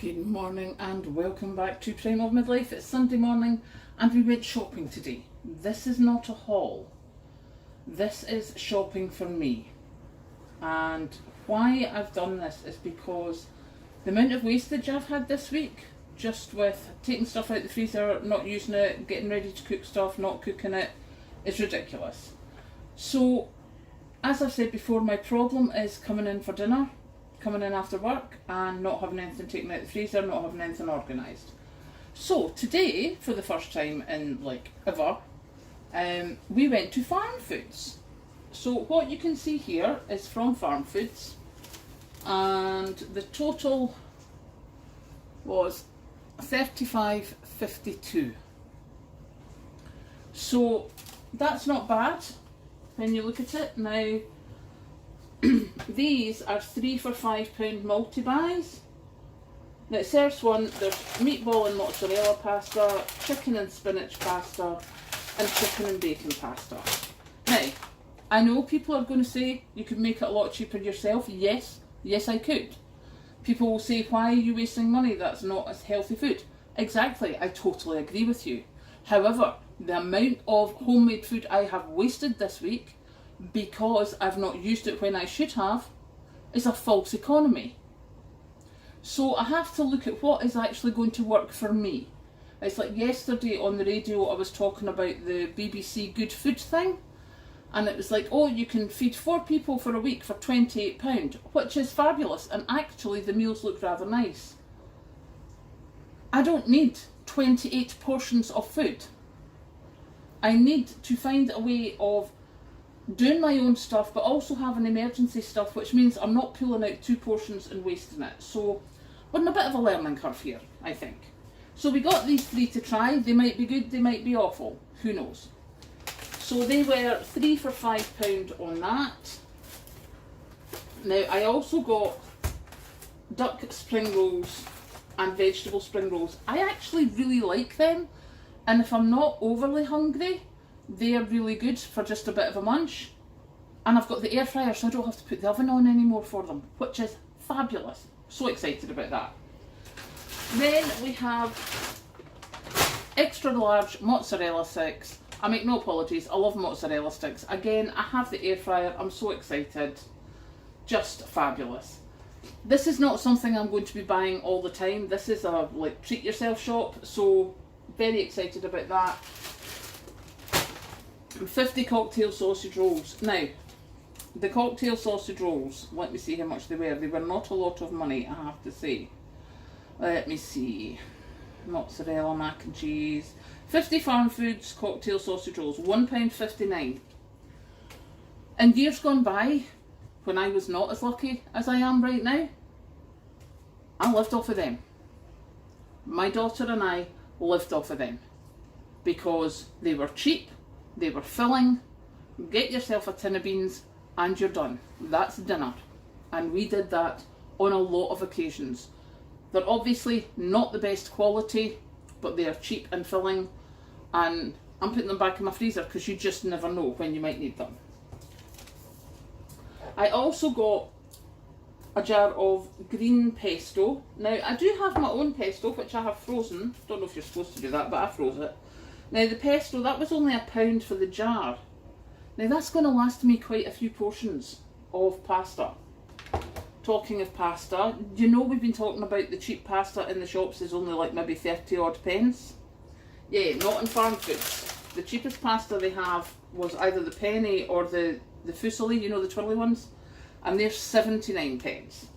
Good morning and welcome back to Prime of Midlife. It's Sunday morning and we went shopping today. This is not a haul. This is shopping for me. And why I've done this is because the amount of wastage I've had this week, just with taking stuff out the freezer, not using it, getting ready to cook stuff, not cooking it, is ridiculous. So, as I've said before, my problem is coming in for dinner, coming in after work and not having anything taken out the freezer, not having anything organised. So today, for the first time in like ever, we went to Farm Foods. So what you can see here is from Farm Foods, and the total was $35.52. So that's not bad when you look at it. Now these are 3 for £5 multi-buys. Now it serves one, there's meatball and mozzarella pasta, chicken and spinach pasta, and chicken and bacon pasta. Now, I know people are going to say you could make it a lot cheaper yourself. Yes I could. People will say, why are you wasting money? That's not as healthy food. Exactly, I totally agree with you. However, the amount of homemade food I have wasted this week because I've not used it when I should have is a false economy. So I have to look at what is actually going to work for me. It's like yesterday on the radio I was talking about the BBC Good Food thing, and it was like, oh, you can feed 4 people for a week for £28, which is fabulous, and actually the meals look rather nice. I don't need 28 portions of food. I need to find a way of doing my own stuff, but also having emergency stuff, which means I'm not pulling out 2 portions and wasting it. So we're in a bit of a learning curve here, I think. So we got these 3 to try. They might be good, they might be awful, who knows. So they were 3 for £5 on that. Now I also got duck spring rolls and vegetable spring rolls. I actually really like them, and if I'm not overly hungry, they're really good for just a bit of a munch. And I've got the air fryer, so I don't have to put the oven on anymore for them, which is fabulous. So excited about that. Then we have extra large mozzarella sticks. I make no apologies, I love mozzarella sticks. Again, I have the air fryer, I'm so excited. Just fabulous. This is not something I'm going to be buying all the time. This is a like treat yourself shop, so very excited about that. 50 cocktail sausage rolls. Now, the cocktail sausage rolls, let me see how much they were. They were not a lot of money, I have to say. Let me see. Mozzarella, mac and cheese. 50 Farm Foods cocktail sausage rolls, £1.59. In years gone by, when I was not as lucky as I am right now, I lived off of them. My daughter and I lived off of them because they were cheap. They were filling. Get yourself a tin of beans and you're done. That's dinner. And we did that on a lot of occasions. They're obviously not the best quality, but they are cheap and filling. And I'm putting them back in my freezer because you just never know when you might need them. I also got a jar of green pesto. Now, I do have my own pesto, which I have frozen. Don't know if you're supposed to do that, but I froze it. Now the pesto, that was only £1 for the jar. Now that's going to last me quite a few portions of pasta. Talking of pasta, you know we've been talking about the cheap pasta in the shops is only like maybe 30 odd pence. Yeah, not in Farm Foods. The cheapest pasta they have was either the penny or the fusilli, you know, the twirly ones, and they're 79 pence.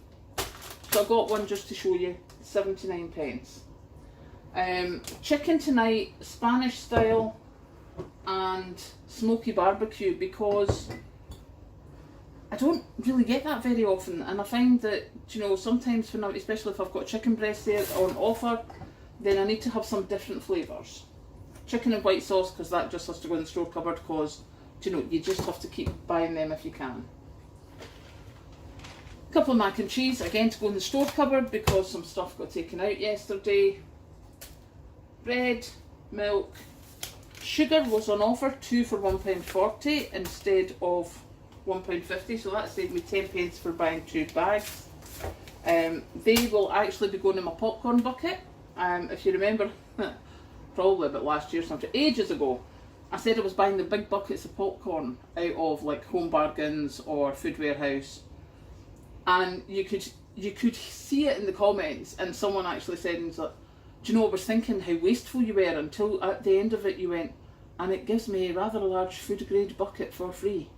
So I got one just to show you, 79 pence. Chicken tonight, Spanish style and smoky barbecue, because I don't really get that very often, and I find that, you know, sometimes when especially if I've got chicken breast there on offer, then I need to have some different flavours. Chicken and white sauce, because that just has to go in the store cupboard, because, you know, you just have to keep buying them if you can. A couple of mac and cheese, again to go in the store cupboard because some stuff got taken out yesterday. Bread, milk, sugar was on offer, 2 for £1.40 instead of £1.50, so that saved me 10 pence for buying 2 bags. They will actually be going in my popcorn bucket. If you remember, probably about last year, something ages ago, I said I was buying the big buckets of popcorn out of like Home Bargains or Food Warehouse, and you could see it in the comments, and someone actually said, and like, do you know, I was thinking how wasteful you were until at the end of it you went, and it gives me a rather large food grade bucket for free.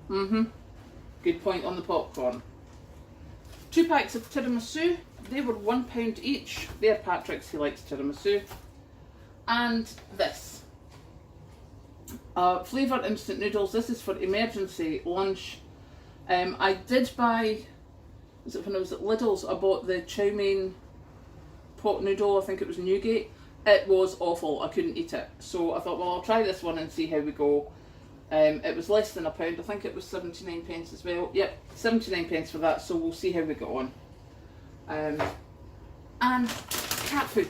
Good point on the popcorn. 2 packs of tiramisu, they were £1 each. They're Patrick's, he likes tiramisu. And this. Flavoured instant noodles, this is for emergency lunch. I did buy, was it when I was at Lidl's, I bought the chow mein pot noodle, I think it was Newgate. It was awful, I couldn't eat it. So I thought, well, I'll try this one and see how we go. It was less than £1, I think it was 79 pence as well. Yep, 79 pence for that, so we'll see how we get on. And cat food.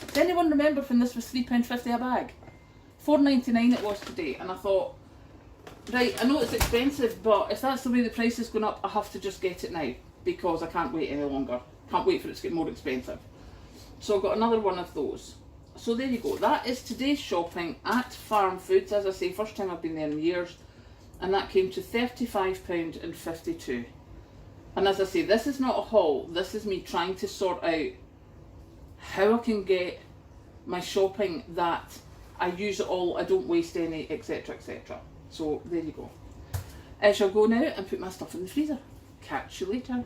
Does anyone remember when this was £3.50 a bag? £4.99 it was today, and I thought, right, I know it's expensive, but if that's the way the price is going up, I have to just get it now, because I can't wait any longer. Can't wait for it to get more expensive. So I got another one of those. So there you go, that is today's shopping at Farm Foods. As I say, first time I've been there in years, and that came to £35.52. And as I say, this is not a haul, this is me trying to sort out how I can get my shopping that I use it all, I don't waste any, etc, etc. So there you go. I shall go now and put my stuff in the freezer. Catch you later.